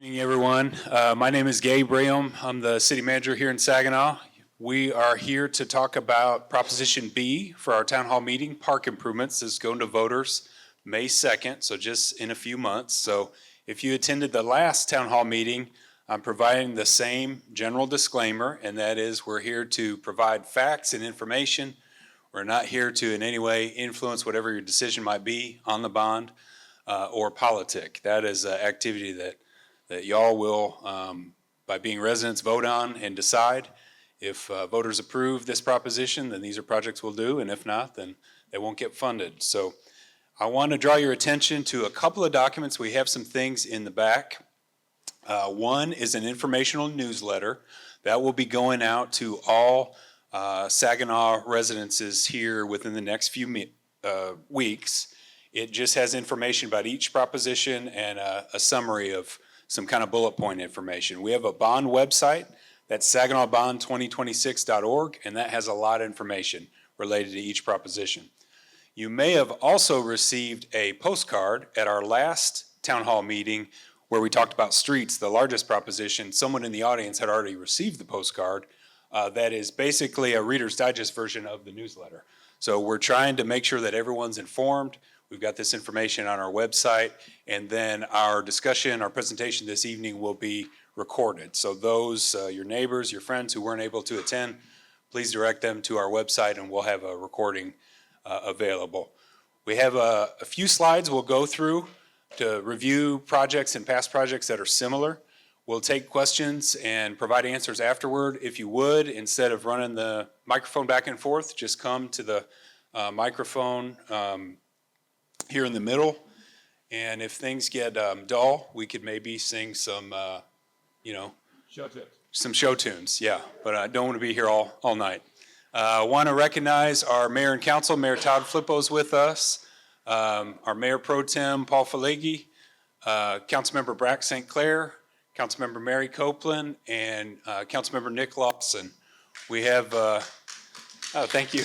Evening, everyone. My name is Gabe Braham. I'm the city manager here in Saginaw. We are here to talk about Proposition B for our town hall meeting, park improvements. This is going to voters May 2nd, so just in a few months. So if you attended the last town hall meeting, I'm providing the same general disclaimer, and that is we're here to provide facts and information. We're not here to in any way influence whatever your decision might be on the bond or politic. That is an activity that y'all will, by being residents, vote on and decide. If voters approve this proposition, then these are projects we'll do, and if not, then they won't get funded. So I want to draw your attention to a couple of documents. We have some things in the back. One is an informational newsletter that will be going out to all Saginaw residences here within the next few weeks. It just has information about each proposition and a summary of some kind of bullet point information. We have a bond website, that's saginawbond2026.org, and that has a lot of information related to each proposition. You may have also received a postcard at our last town hall meeting where we talked about streets, the largest proposition. Someone in the audience had already received the postcard. That is basically a Reader's Digest version of the newsletter. So we're trying to make sure that everyone's informed. We've got this information on our website, and then our discussion, our presentation this evening will be recorded. So those, your neighbors, your friends who weren't able to attend, please direct them to our website and we'll have a recording available. We have a few slides we'll go through to review projects and past projects that are similar. We'll take questions and provide answers afterward. If you would, instead of running the microphone back and forth, just come to the microphone here in the middle, and if things get dull, we could maybe sing some, some show tunes, yeah, but I don't want to be here all night. I want to recognize our mayor and council. Mayor Todd Flippo's with us, our mayor pro tem, Paul Falegi, Councilmember Brack St. Clair, Councilmember Mary Copeland, and Councilmember Nick Lawson. We have, thank you.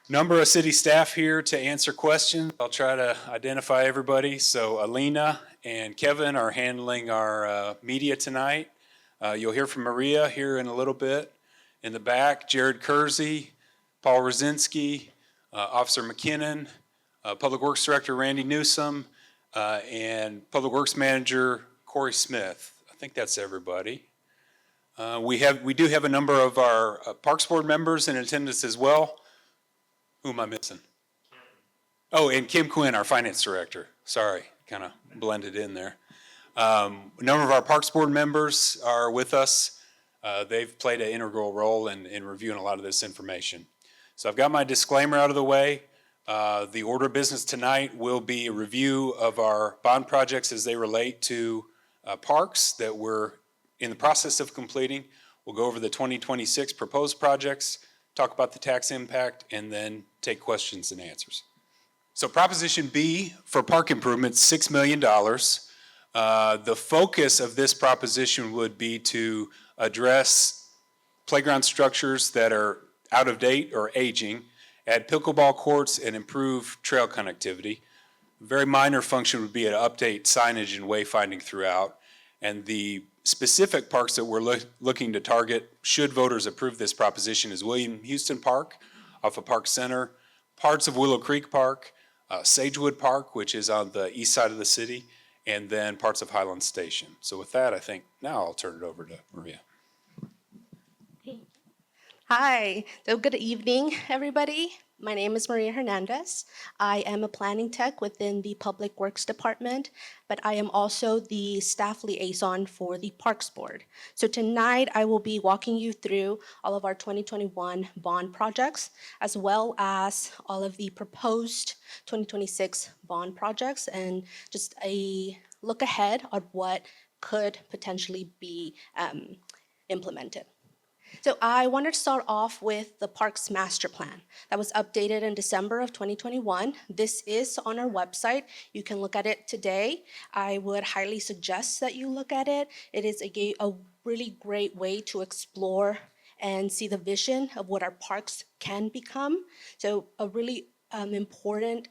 Number of city staff here to answer questions. I'll try to identify everybody. So Alina and Kevin are handling our media tonight. You'll hear from Maria here in a little bit. In the back, Jared Kersey, Paul Rosinski, Officer McKinnon, Public Works Director Randy Newsom, and Public Works Manager Corey Smith. I think that's everybody. We do have a number of our Parks Board members in attendance as well. Who am I missing? Oh, and Kim Quinn, our finance director. Sorry, kind of blended in there. A number of our Parks Board members are with us. They've played an integral role in reviewing a lot of this information. So I've got my disclaimer out of the way. The order of business tonight will be a review of our bond projects as they relate to parks that we're in the process of completing. We'll go over the 2026 proposed projects, talk about the tax impact, and then take questions and answers. So Proposition B for park improvements, $6 million. The focus of this proposition would be to address playground structures that are out of date or aging, add pickleball courts, and improve trail connectivity. A very minor function would be to update signage and wayfinding throughout. And the specific parks that we're looking to target, should voters approve this proposition, is William Houston Park off of Park Center, parts of Willow Creek Park, Sagewood Park, which is on the east side of the city, and then parts of Highland Station. So with that, I think now I'll turn it over to Maria. Hi, so good evening, everybody. My name is Maria Hernandez. I am a planning tech within the Public Works Department, but I am also the staff liaison for the Parks Board. So tonight I will be walking you through all of our 2021 bond projects, as well as all of the proposed 2026 bond projects, and just a look ahead on what could potentially be implemented. So I wanted to start off with the Parks Master Plan that was updated in December of 2021. This is on our website. You can look at it today. I would highly suggest that you look at it. It is a really great way to explore and see the vision of what our parks can become. So a really important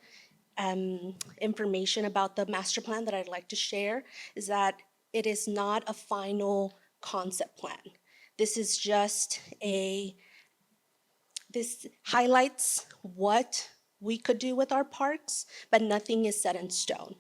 information about the master plan that I'd like to share is that it is not a final concept plan. This is just this highlights what we could do with our parks, but nothing is set in stone.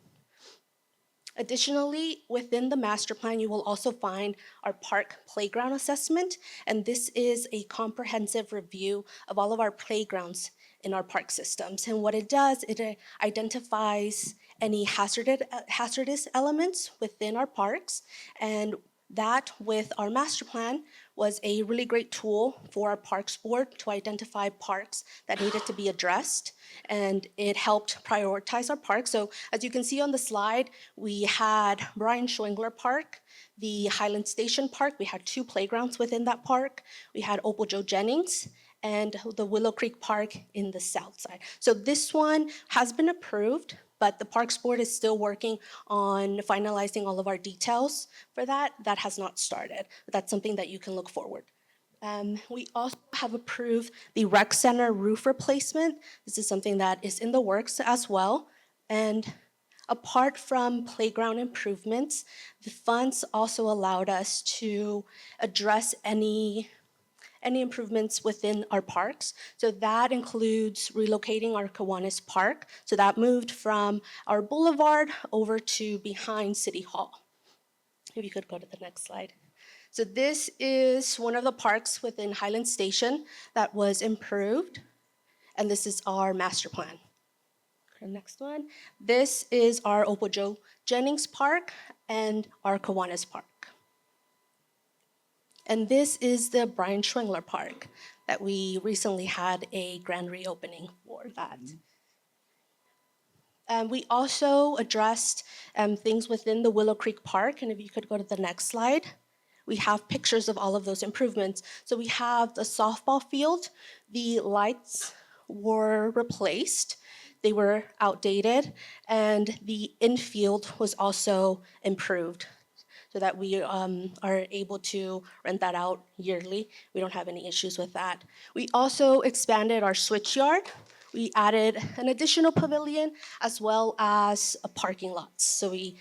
Additionally, within the master plan, you will also find our park playground assessment, and this is a comprehensive review of all of our playgrounds in our park systems. And what it does, it identifies any hazardous elements within our parks, and that with our master plan was a really great tool for our parks board to identify parks that needed to be addressed, and it helped prioritize our parks. So as you can see on the slide, we had Brian Schwingler Park, the Highland Station Park. We had 2 playgrounds within that park. We had Opal Joe Jennings and the Willow Creek Park in the south side. So this one has been approved, but the Parks Board is still working on finalizing all of our details for that. That has not started, but that's something that you can look forward. We also have approved the rec center roof replacement. This is something that is in the works as well. And apart from playground improvements, the funds also allowed us to address any improvements within our parks. So that includes relocating our Kiwanis Park. So that moved from our boulevard over to behind City Hall. If you could go to the next slide. So this is one of the parks within Highland Station that was improved, and this is our master plan. The next one. This is our Opal Joe Jennings Park and our Kiwanis Park. And this is the Brian Schwingler Park that we recently had a grand reopening for that. We also addressed things within the Willow Creek Park, and if you could go to the next slide. We have pictures of all of those improvements. So we have the softball field. The lights were replaced. They were outdated, and the infield was also improved so that we are able to rent that out yearly. We don't have any issues with that. We also expanded our switch yard. We added an additional pavilion as well as a parking lot. So we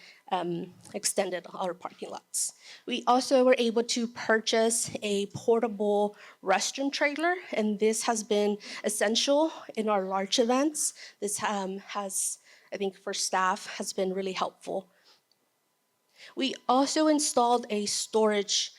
extended our parking lots. We also were able to purchase a portable restroom trailer, and this has been essential in our large events. This has, I think for staff, has been really helpful. We also installed a storage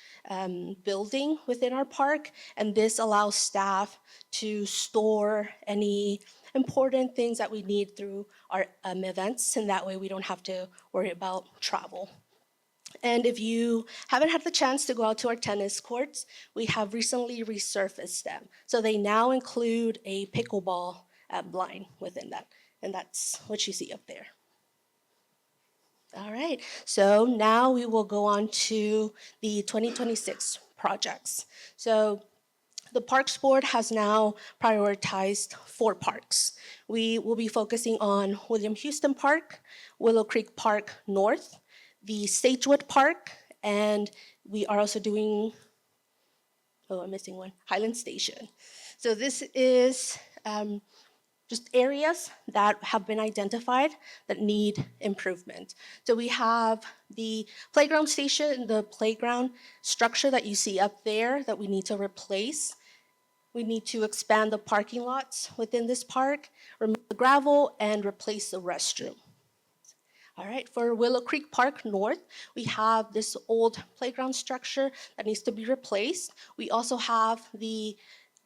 building within our park, and this allows staff to store any important things that we need through our events, and that way we don't have to worry about travel. And if you haven't had the chance to go out to our tennis courts, we have recently resurfaced them. So they now include a pickleball line within that, and that's what you see up there. All right, so now we will go on to the 2026 projects. So the Parks Board has now prioritized 4 parks. We will be focusing on William Houston Park, Willow Creek Park North, the Sagewood Park, and we are also doing, I'm missing one, Highland Station. So this is just areas that have been identified that need improvement. So we have the playground station, the playground structure that you see up there that we need to replace. We need to expand the parking lots within this park, remove the gravel, and replace the restroom. All right, for Willow Creek Park North, we have this old playground structure that needs to be replaced. We also have the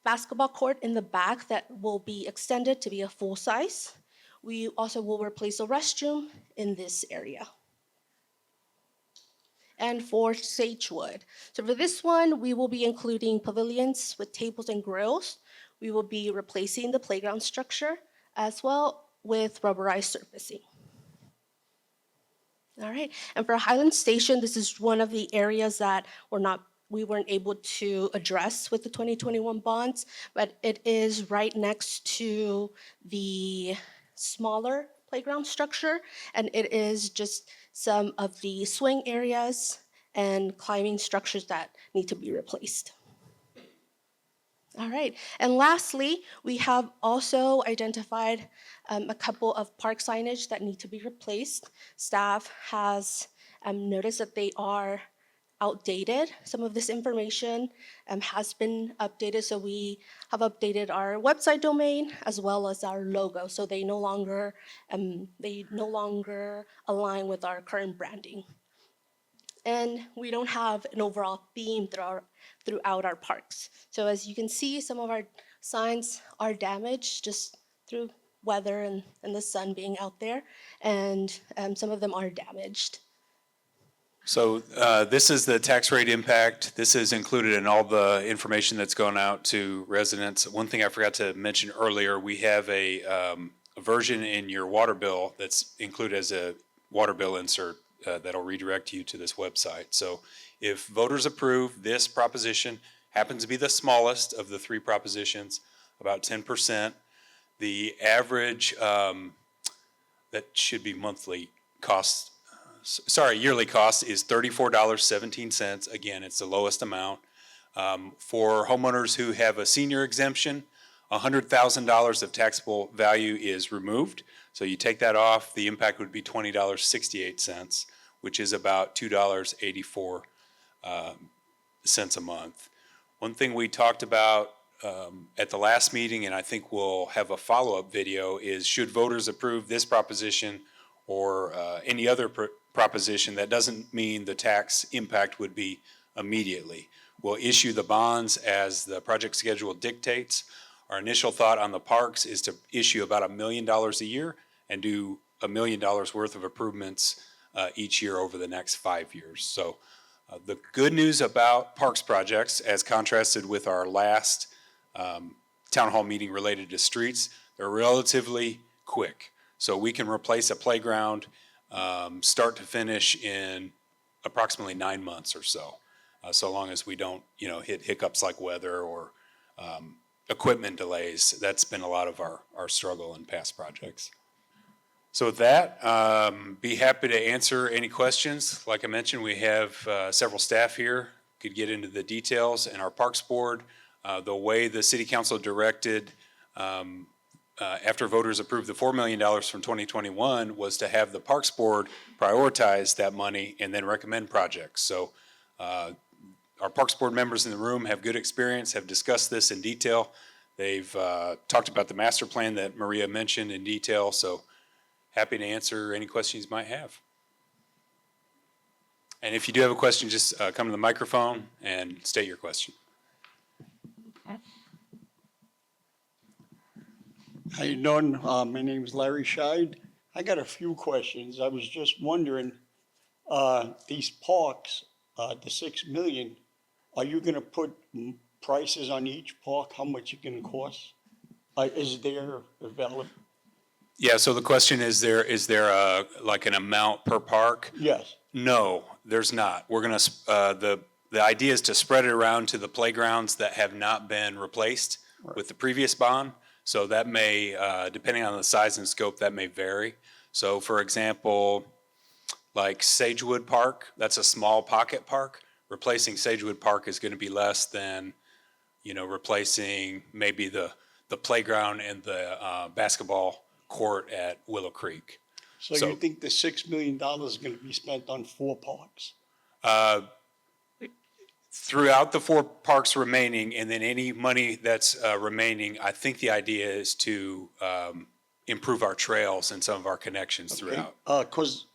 basketball court in the back that will be extended to be a full size. We also will replace a restroom in this area. And for Sagewood, so for this one, we will be including pavilions with tables and grills. We will be replacing the playground structure as well with rubberized surfacing. All right, and for Highland Station, this is one of the areas that we weren't able to address with the 2021 bonds, but it is right next to the smaller playground structure, and it is just some of the swing areas and climbing structures that need to be replaced. All right. And lastly, we have also identified a couple of park signage that need to be replaced. Staff has noticed that they are outdated. Some of this information has been updated, so we have updated our website domain as well as our logo, so they no longer align with our current branding. And we don't have an overall theme throughout our parks. So as you can see, some of our signs are damaged just through weather and the sun being out there, and some of them are damaged. So this is the tax rate impact. This is included in all the information that's going out to residents. One thing I forgot to mention earlier, we have a version in your water bill that's included as a water bill insert that'll redirect you to this website. So if voters approve this proposition, happens to be the smallest of the three propositions, about 10%. The average, that should be monthly cost, yearly cost is $34.17. Again, it's the lowest amount. For homeowners who have a senior exemption, $100,000 of taxable value is removed. So you take that off, the impact would be $20.68, which is about $2.84 a month. One thing we talked about at the last meeting, and I think we'll have a follow-up video, is should voters approve this proposition or any other proposition, that doesn't mean the tax impact would be immediately. We'll issue the bonds as the project schedule dictates. Our initial thought on the parks is to issue about $1 million a year and do $1 million worth of improvements each year over the next 5 years. So the good news about parks projects, as contrasted with our last town hall meeting related to streets, they're relatively quick. So we can replace a playground start to finish in approximately 9 months or so, so long as we don't, hit hiccups like weather or equipment delays. That's been a lot of our struggle in past projects. So with that, be happy to answer any questions. Like I mentioned, we have several staff here, could get into the details, and our Parks Board, the way the City Council directed after voters approved the $4 million from 2021 was to have the Parks Board prioritize that money and then recommend projects. So our Parks Board members in the room have good experience, have discussed this in detail. They've talked about the master plan that Maria mentioned in detail, so happy to answer any questions you might have. And if you do have a question, just come to the microphone and state your question. How you doing? My name is Larry Scheid. I got a few questions. I was just wondering, these parks, the 6 million, are you gonna put prices on each park, how much it can cost? Is there available? Yeah, so the question is there like an amount per park? Yes. No, there's not. We're gonna, the idea is to spread it around to the playgrounds that have not been replaced with the previous bond. So that may, depending on the size and scope, that may vary. So for example, like Sagewood Park, that's a small pocket park. Replacing Sagewood Park is gonna be less than, replacing maybe the playground and the basketball court at Willow Creek. So you think the $6 million is gonna be spent on 4 parks? Throughout the 4 parks remaining, and then any money that's remaining, I think the idea is to improve our trails and some of our connections throughout. Because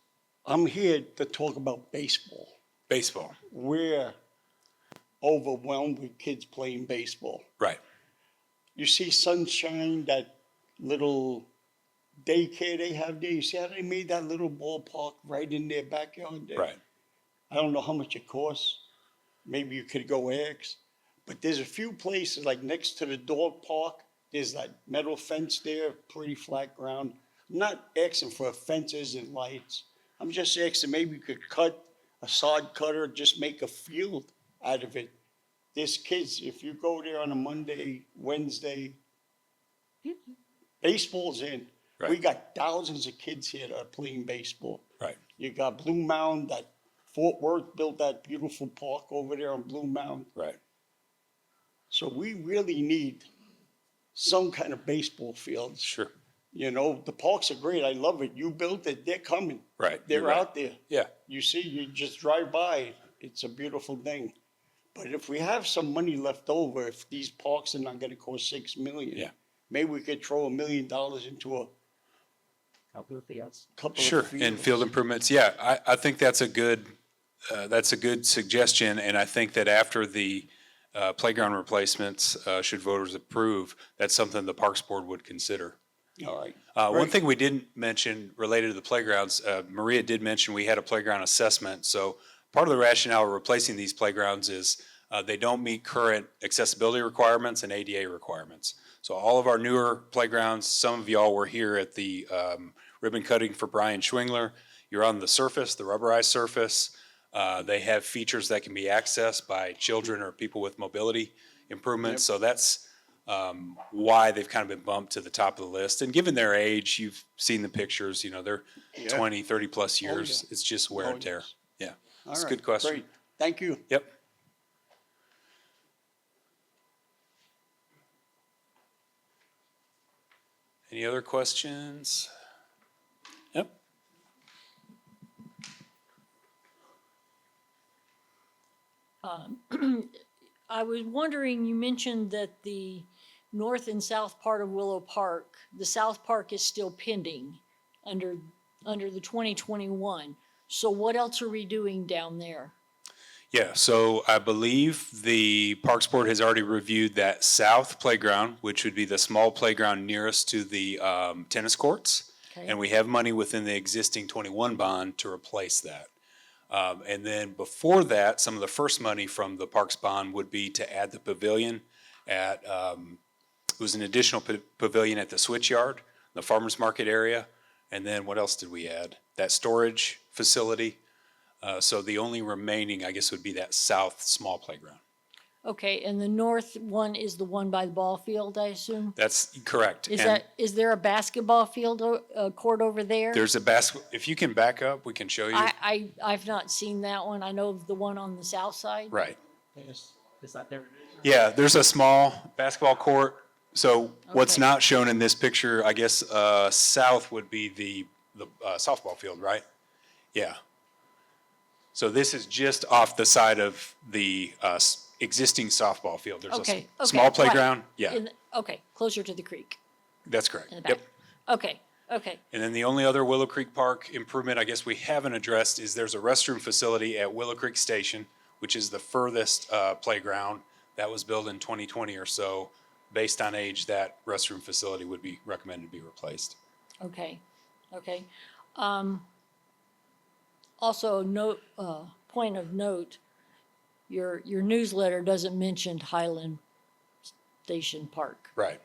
I'm here to talk about baseball. Baseball, We're overwhelmed with kids playing baseball. right, You see Sunshine, that little daycare they have there, you see how they made that little ballpark right in their backyard there? right. I don't know how much it costs. Maybe you could go ask. But there's a few places, like next to the dog park, there's that metal fence there, pretty flat ground. I'm not asking for fences and lights. I'm just asking maybe you could cut a sod cutter, just make a field out of it. There's kids, if you go there on a Monday, Wednesday, baseball's in. Right. We got thousands of kids here that are playing baseball. Right. You got Blue Mound, that Fort Worth built that beautiful park over there on Blue Mound. Right. So we really need some kind of baseball fields. Sure. You know, the parks are great. I love it. You built it. They're coming. Right, They're you're right. out there. Yeah. You see, you just drive by. It's a beautiful thing. But if we have some money left over, if these parks are not going to cost $6 million, Yeah. maybe we could throw $1 million into a Couple of fields. couple Sure, of fields. and field improvements, yeah, I think that's a good suggestion, and I think that after the playground replacements, should voters approve, that's something the Parks Board would consider. All right. One Great. thing we didn't mention related to the playgrounds, Maria did mention we had a playground assessment. So part of the rationale of replacing these playgrounds is they don't meet current accessibility requirements and ADA requirements. So all of our newer playgrounds, some of y'all were here at the ribbon cutting for Brian Schwingler. You're on the surface, the rubberized surface. They have features that can be accessed by children or people with mobility improvements. So that's why they've kind of been bumped to the top of the list. And given their age, you've seen the pictures, you know, they're Yeah. 20, 30 plus years. yeah. It's just wear Oh, and tear. yes. Yeah, All it's a right. good question. Great. Thank you. Yep. Any other questions? Yep. I was wondering, you mentioned that the north and south part of Willow Park, the south park is still pending under the 2021. So what else are we doing down there? Yeah, so I believe the Parks Board has already reviewed that south playground, which would be the small playground nearest to the tennis courts. Okay. And we have money within the existing 21 bond to replace that. And then before that, some of the first money from the Parks bond would be to add the pavilion at, it was an additional pavilion at the switch yard, the farmer's market area. And then what else did we add? That storage facility. So the only remaining, I guess, would be that south small playground. Okay, and the north one is the one by the ball field, I assume? That's correct. Is And is there a basketball field, court over there? there's a if you can back up, we can show you. I've not seen that one. I know of the one on the south side. Right. Is that there? Yeah, there's a small basketball court. So what's Okay. not shown in this picture, I guess, south would be the softball field, right? Yeah. So this is just off the side of the existing softball field. There's a Okay, small okay, right. playground. Yeah, Okay, closer to the creek that's correct. in the Yep. back. Okay, okay, And then the only other Willow Creek Park improvement I guess we haven't addressed is there's a restroom facility at Willow Creek Station, which is the furthest playground that was built in 2020 or so. Based on age, that restroom facility would be recommended to be replaced. okay, okay. Also, note, point of note, your newsletter doesn't mention Highland Station Park Right.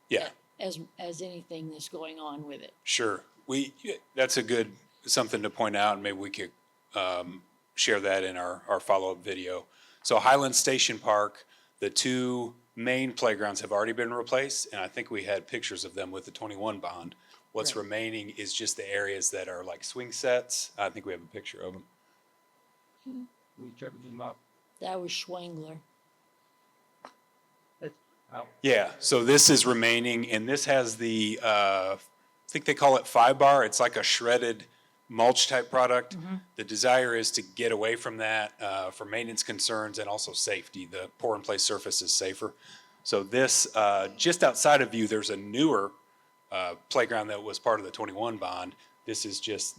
Yeah, as anything that's going on with it. sure. That's a good, something to point out, and maybe we could share that in our follow-up video. So Highland Station Park, the two main playgrounds have already been replaced, and I think we had pictures of them with the 21 bond. What's Right. remaining is just the areas that are like swing sets. I think we have a picture of them. We tripped them up. That was Schwangler. It's out. Yeah, so this is remaining, and this has the, I think they call it 5-bar. It's like a shredded mulch type product. The desire is to get away from that for maintenance concerns and also safety. The pour in place surface is safer. So this, just outside of you, there's a newer playground that was part of the 21 bond. This is just,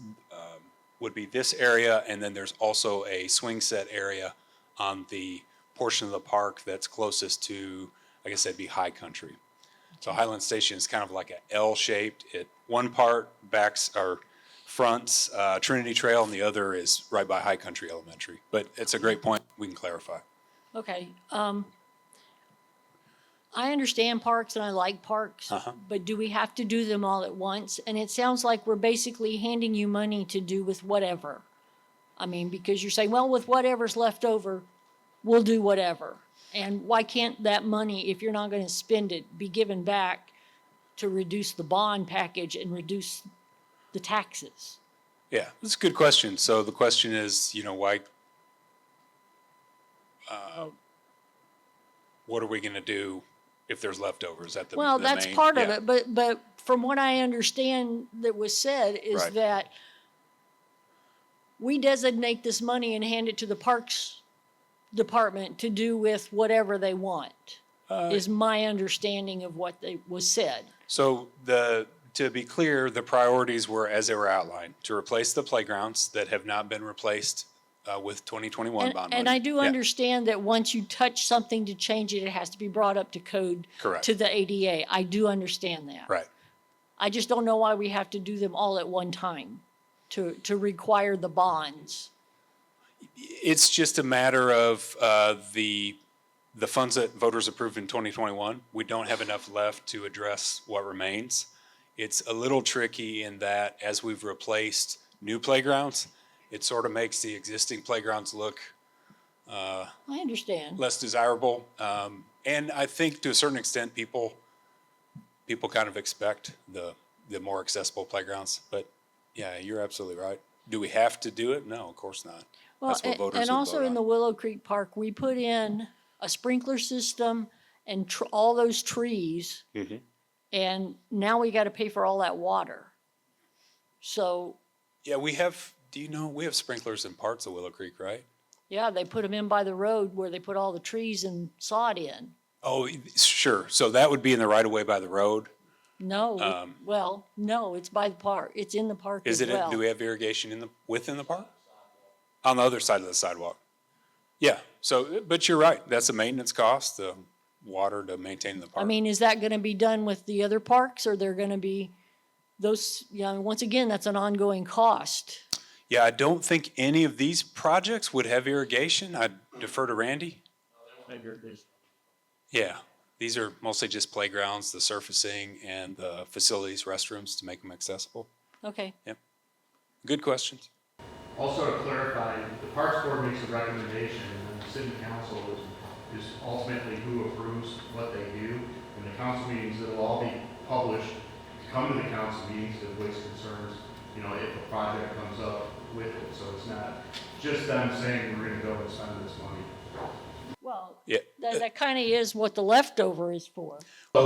would be this area, and then there's also a swing set area on the portion of the park that's closest to, I guess that'd be High Country. So Highland Station is kind of like a L-shaped. One part backs or fronts Trinity Trail, and the other is right by High Country Elementary. But it's a great point. We can clarify. Okay, I understand parks and I like parks, but do we have to do them all at once? And it sounds like we're basically handing you money to do with whatever. I mean, because you're saying, well, with whatever's left over, we'll do whatever. And why can't that money, if you're not gonna spend it, be given back to reduce the bond package and reduce the taxes? Yeah, that's a good question. So the question is, why? what are we gonna do if there's leftovers at the Well, the that's main- part of yeah. it, but from what I understand that was said is Right. that we designate this money and hand it to the Parks Department to do with whatever they want, is my understanding of what was said. So to be clear, the priorities were as they were outlined, to replace the playgrounds that have not been replaced with 2021 bond money. And I do Yeah, understand that once you touch something to change it, it has to be brought up to code. Correct. To the ADA. I do understand that. Right. I just don't know why we have to do them all at one time to require the bonds. It's just a matter of the funds that voters approved in 2021. We don't have enough left to address what remains. It's a little tricky in that as we've replaced new playgrounds, it sort of makes the existing playgrounds look I understand. less desirable. And I think to a certain extent, people kind of expect the more accessible playgrounds. But yeah, you're absolutely right. Do we have to do it? No, of course not. Well, That's what voters and would also vote in on. the Willow Creek Park, we put in a sprinkler system and all those trees. Mm-hmm. And now we got to pay for all that water. So, Yeah, we have sprinklers in parts of Willow Creek, right? yeah, they put them in by the road where they put all the trees and sod in. Oh, sure. So that would be in the right of way by the road. No, well, no, it's by the park. It's in the park as Is it, well. do we have irrigation within the park? On the other side of the sidewalk? Yeah, so, but you're right. That's a maintenance cost, the water to maintain the I park. mean, is that going to be done with the other parks or they're going to be those, once again, that's an ongoing cost. Yeah, I don't think any of these projects would have irrigation. I'd defer to Randy. Maybe it is. Yeah, these are mostly just playgrounds, the surfacing and the facilities, restrooms to make them accessible. Okay. Good questions. Also to clarify, the Parks Board makes a recommendation, and the city council is ultimately who approves what they do. In the council meetings, it'll all be published, to come to the council meetings to voice concerns, if a project comes up with it. So it's not just them saying, we're gonna go and spend this money. Well, Yeah. that kind of is what the leftover is for. But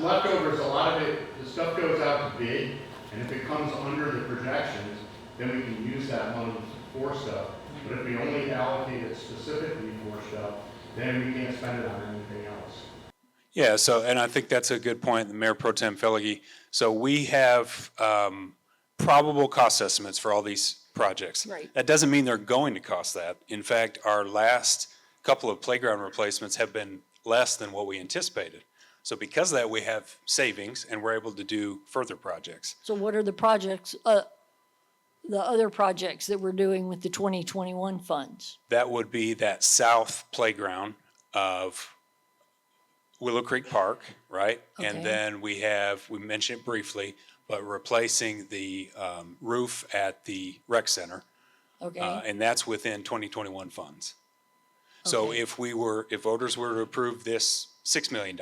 leftovers, a lot of it, the stuff goes out to bid, and if it comes under the projections, then we can use that money for stuff. But if we only allocate it specifically for stuff, then we can't spend it on anything else. Yeah, so, and I think that's a good point, Mayor Pro Tem Felge. So we have probable cost estimates for all these projects. Right. That doesn't mean they're going to cost that. In fact, our last couple of playground replacements have been less than what we anticipated. So because of that, we have savings and we're able to do further projects. So what are the projects, the other projects that we're doing with the 2021 funds? That would be that south playground of Willow Creek Park, right? Okay. And then we mentioned it briefly, but replacing the roof at the rec center. Okay, And that's within 2021 funds. So Okay. if voters were to approve this $6 million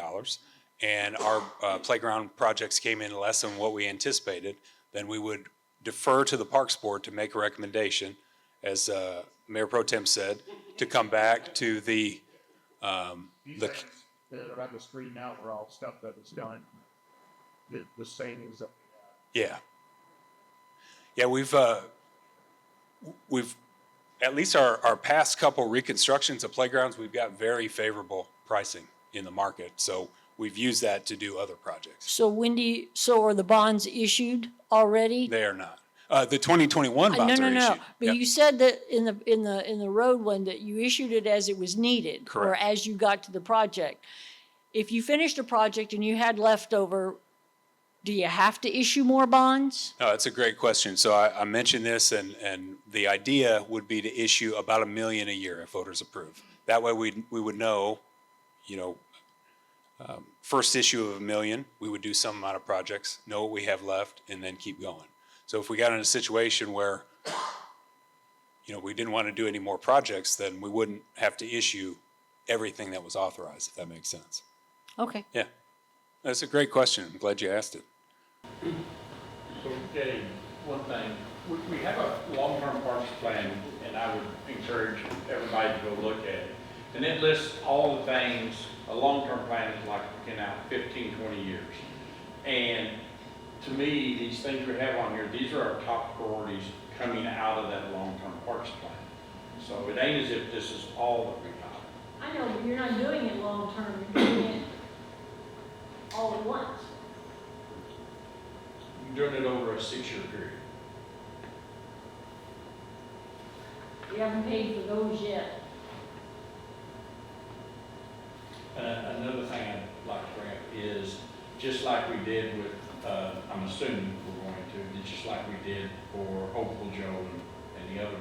and our playground projects came in less than what we anticipated, then we would defer to the Parks Board to make a recommendation, as Mayor Pro Tem said, to come back to These things that are on the street now are all stuff that was done. The savings of yeah. Yeah, we've, at least our past couple reconstructions of playgrounds, we've got very favorable pricing in the market. So we've used that to do other projects. so so are the bonds issued already? They are not. The 2021 bonds No, are no, no, issued. but Yep. you said that in the road one, that you issued it as it was needed. Or Correct. as you got to the project. If you finished a project and you had leftover, do you have to issue more bonds? No, that's a great question. So I mentioned this, and the idea would be to issue about $1 million a year if voters approve. That way we would know, first issue of $1 million, we would do some amount of projects, know what we have left, and then keep going. So if we got in a situation where, we didn't want to do any more projects, then we wouldn't have to issue everything that was authorized, if that makes sense. Okay. Yeah, that's a great question. I'm glad you asked it. So, Eddie, one thing, we have a long-term parks plan, and I would encourage everybody to go look at it. And it lists all the things, a long-term plan is like looking out 15, 20 years. And to me, these things we have on here, these are our top priorities coming out of that long-term parks plan. So it ain't as if this is all that we got. I know, but you're not doing it long-term, you're doing it all at once. You're doing it over a 6-year period. We haven't paid for those yet. Another thing I'd like to bring up is, just like we did with, I'm assuming we're going to, just like we did for Hopeful Joe and the other,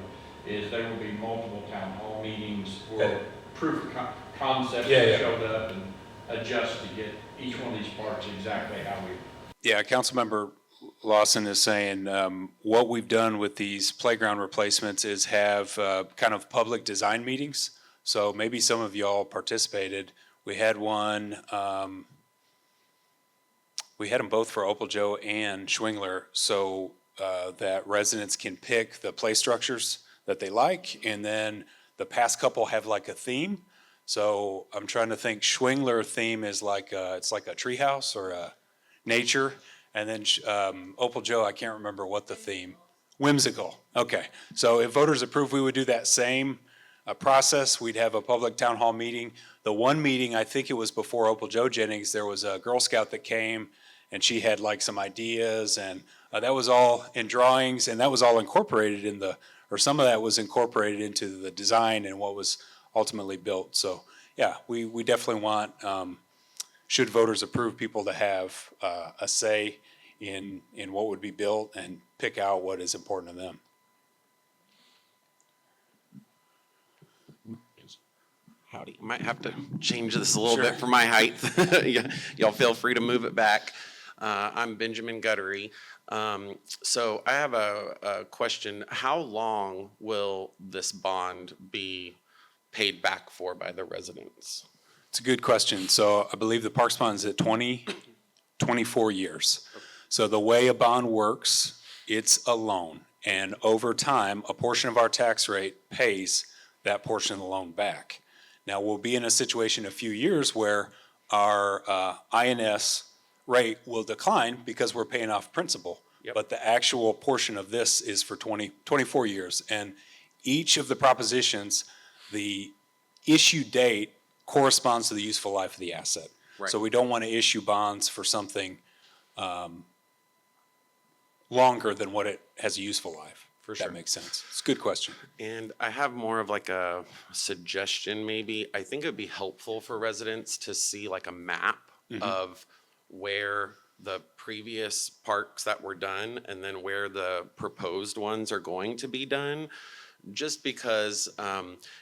is there will be multiple town hall meetings Okay. for proof of concept Yeah, that yeah. showed up and adjust to get each one of these parts exactly how we. Yeah, Councilmember Lawson is saying, what we've done with these playground replacements is have kind of public design meetings. So maybe some of y'all participated. We had one, we had them both for Opal Joe and Schwingler, so that residents can pick the play structures that they like, and then the past couple have like a theme. So I'm trying to think, Schwingler theme is like, it's like a treehouse or a nature, and then Opal Joe, I can't remember what the theme, whimsical. Okay, so if voters approve, we would do that same process. We'd have a public town hall meeting. The one meeting, I think it was before Opal Joe Jennings, there was a Girl Scout that came, and she had like some ideas, and that was all in drawings, and that was all incorporated in the, or some of that was incorporated into the design and what was ultimately built. So yeah, we definitely want, should voters approve, people to have a say in what would be built and pick out what is important to them. Howdy, might have to change this a little Sure. bit for my height. Yeah, y'all feel free to move it back. I'm Benjamin Guttery. So I have a question. How long will this bond be paid back for by the residents? It's a good question. So I believe the Parks bond is at 24 years. So the way a bond works, it's a loan. And over time, a portion of our tax rate pays that portion of the loan back. Now, we'll be in a situation in a few years where our INS rate will decline because we're paying off principal. Yep. But the actual portion of this is for 24 years. And each of the propositions, the issue date corresponds to the useful life of the asset. Right. So we don't want to issue bonds for something longer than what it has a useful life. For if sure. That makes sense. It's a good question. And I have more of like a suggestion maybe. I think it'd be helpful for residents to see like a map of where the previous parks that were done and then where the proposed ones are going to be done. Just because,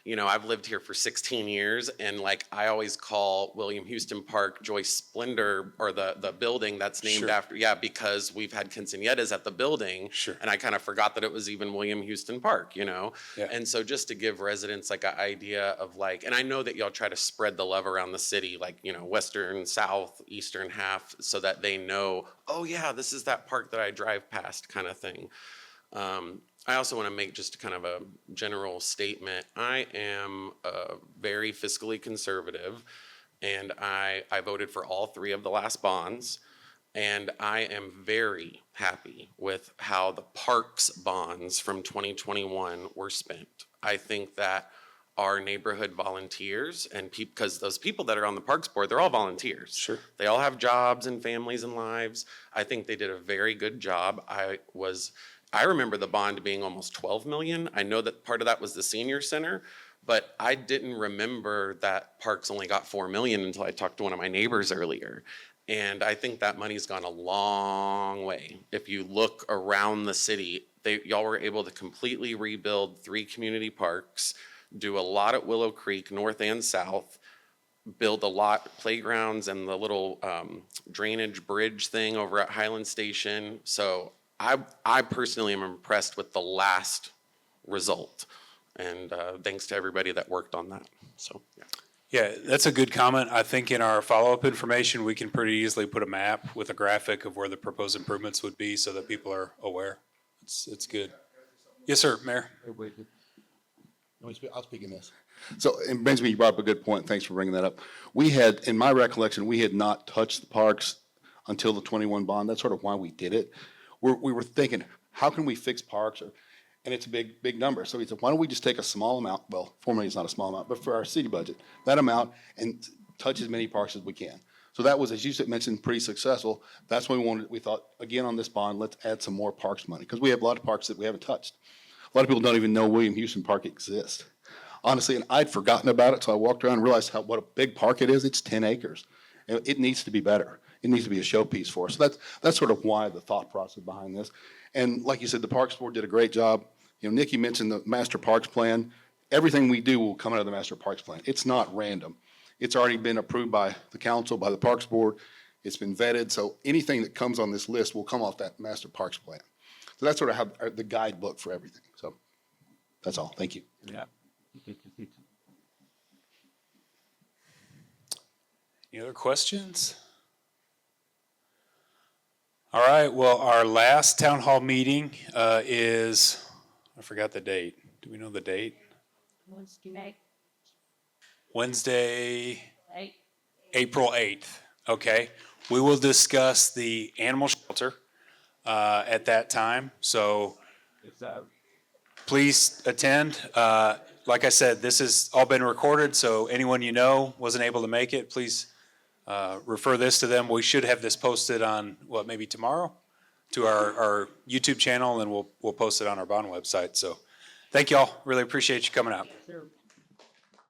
you know, I've lived here for 16 years and like I always call William Houston Park Joyce Splendor, or the building that's named Sure. after, yeah, because we've had quinceañeras at the building. Sure. And I kind of forgot that it was even William Houston Park, you know? Yeah. And so just to give residents like an idea of like, and I know that y'all try to spread the love around the city, like, you know, western, south, eastern half, so that they know, oh yeah, this is that park that I drive past kind of thing. I also want to make just kind of a general statement. I am very fiscally conservative, and I voted for all three of the last bonds, and I am very happy with how the parks bonds from 2021 were spent. I think that our neighborhood volunteers and people, because those people that are on the parks board, they're all volunteers. Sure. They all have jobs and families and lives. I think they did a very good job. I remember the bond being almost 12 million. I know that part of that was the senior center, but I didn't remember that parks only got 4 million until I talked to one of my neighbors earlier. And I think that money's gone a long way. If you look around the city, y'all were able to completely rebuild 3 community parks, do a lot at Willow Creek, north and south, build a lot, playgrounds and the little drainage bridge thing over at Highland Station. So I personally am impressed with the last result. And thanks to everybody that worked on that. So, yeah. Yeah, that's a good comment. I think in our follow-up information, we can pretty easily put a map with a graphic of where the proposed improvements would be so that people are aware. It's good. Yes, sir, Mayor. I'll speak in this. So it brings me, you brought up a good point. Thanks for bringing that up. We had, in my recollection, we had not touched the parks until the 21 bond. That's sort of why we did it. We were thinking, how can we fix parks? And it's a big number. So we said, why don't we just take a small amount? Well, 4 million is not a small amount, but for our city budget, that amount, and touch as many parks as we can. So that was, as you mentioned, pretty successful. That's when we thought, again, on this bond, let's add some more parks money, because we have a lot of parks that we haven't touched. A lot of people don't even know William Houston Park exists. Honestly, and I'd forgotten about it, so I walked around and realized what a big park it is. It's 10 acres. And it needs to be better. It needs to be a showpiece for us. So that's sort of why the thought process behind this. And like you said, the Parks Board did a great job. You know, Nikki mentioned the Master Parks Plan. Everything we do will come out of the Master Parks Plan. It's not random. It's already been approved by the council, by the Parks Board. It's been vetted. So anything that comes on this list will come off that Master Parks Plan. So that's sort of how the guidebook for everything. So that's all. Thank you. Yeah. Any other questions? All right, well, our last town hall meeting is, I forgot the date. Do we know the date? Wednesday, April 8th. Okay. We will discuss the animal shelter at that time. So please attend. Like I said, this has all been recorded, so anyone you know wasn't able to make it, please refer this to them. We should have this posted on, maybe tomorrow, to our YouTube channel, and we'll post it on our bond website. So thank you all. Really appreciate you coming out. Sure.